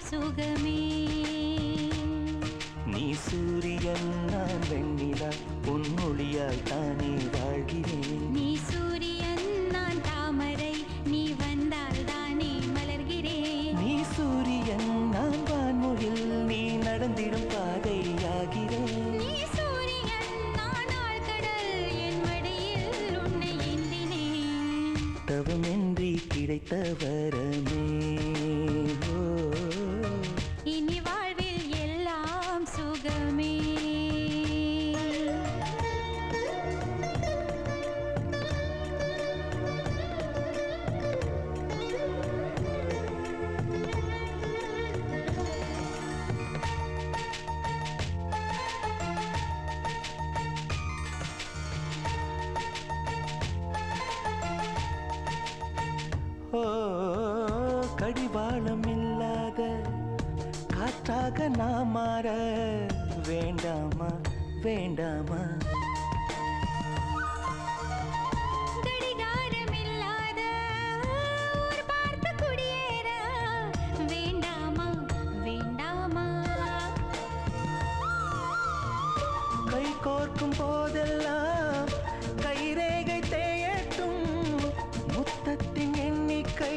சுகமே. நீ சூரியன் நான் வெண்ணிலா பொன்னொழியால் தானே வாழ்கிறேன். நீ சூரியன் நான் தாமரை நீ வந்தால் தானே மலர்கிறேன். நீ சூரியன் நான் வான்மொழில் நீ நடந்திடும் பாதையாகிறேன். நீ சூரியன் நான் ஆழ்கடல் என் மடியில் உன்னை ஏந்தினேன். தவமின்றி கிடைத்த வரமே. இனி வாழ்வில் எல்லாம் சுகமே. ஓ கடிவாளம் இல்லாத காற்றாக நான் மாற வேண்டாமா வேண்டாமா. கடிகாரம் இல்லாத ஊர் பார்த்து குடியேற வேண்டாமா வேண்டாமா. கை கோர்க்கும் போதெல்லாம் கைரேகை தேயட்டும். முத்தத்தின் எண்ணிக்கை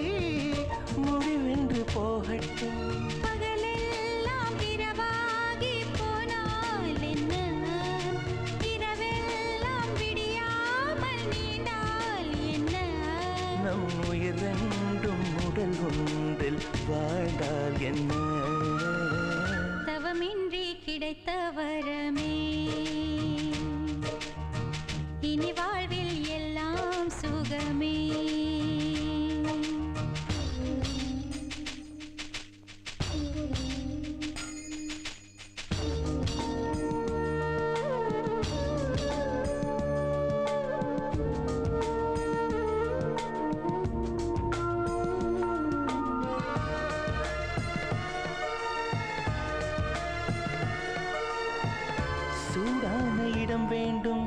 முடிவென்று போகட்டும். பகலெல்லாம் இரவாகி போனால் என்ன, இரவெல்லாம் விடியாமல் நீண்டால் என்ன. நம் உயிர் ரெண்டும் உடல் ஒன்றில் வாழ்ந்தால் என்ன. தவமின்றி கிடைத்த வரமே. இனி வாழ்வில் எல்லாம் சுகமே. சூடான இடம் வேண்டும்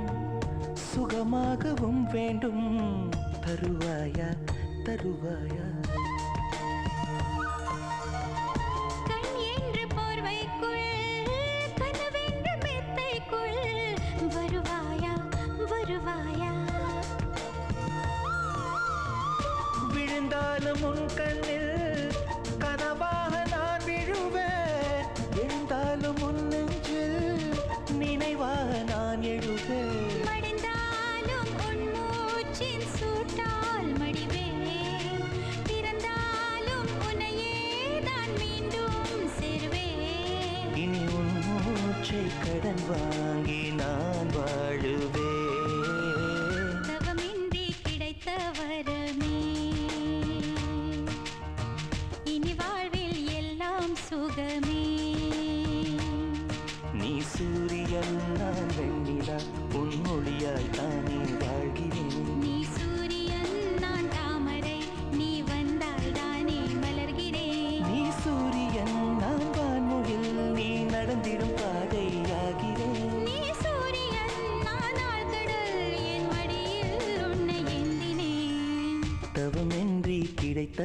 சுகமாகவும் வேண்டும். தருவாயா தருவாயா. கண் என்று போர்வைக்குள் கனவென்று மெத்தைக்குள் வருவாயா வருவாயா. விழுந்தாலும் உன் கண்ணில் கனவாக நான் விழுவேன். எழுந்தாலும் உன் நெஞ்சில் நினைவாக நான் எழுவேன். மடிந்தாலும் உன் மூச்சின் சூட்டால் மடிவேன். பிறந்தாலும் உன்னையே தான் மீண்டும் சேர்வேன். இனி உன் மூச்சை கடன் வாங்கி நான் வாழுவேன். தவமின்றி கிடைத்த வரமே. இனி வாழ்வில் எல்லாம் சுகமே. நீ சூரியன் நான் வெண்ணிலா பொன்னொழியால் தானே வாழ்கிறேன். நீ சூரியன் நான் தாமரை நீ வந்தால் தானே மலர்கிறேன். நீ சூரியன் நான் வான்மொழில் நீ நடந்திடும் பாதையாகிறேன். நீ சூரியன் நான் ஆழ்கடல் என் மடியில் உன்னை ஏந்தினேன். தவமின்றி கிடைத்த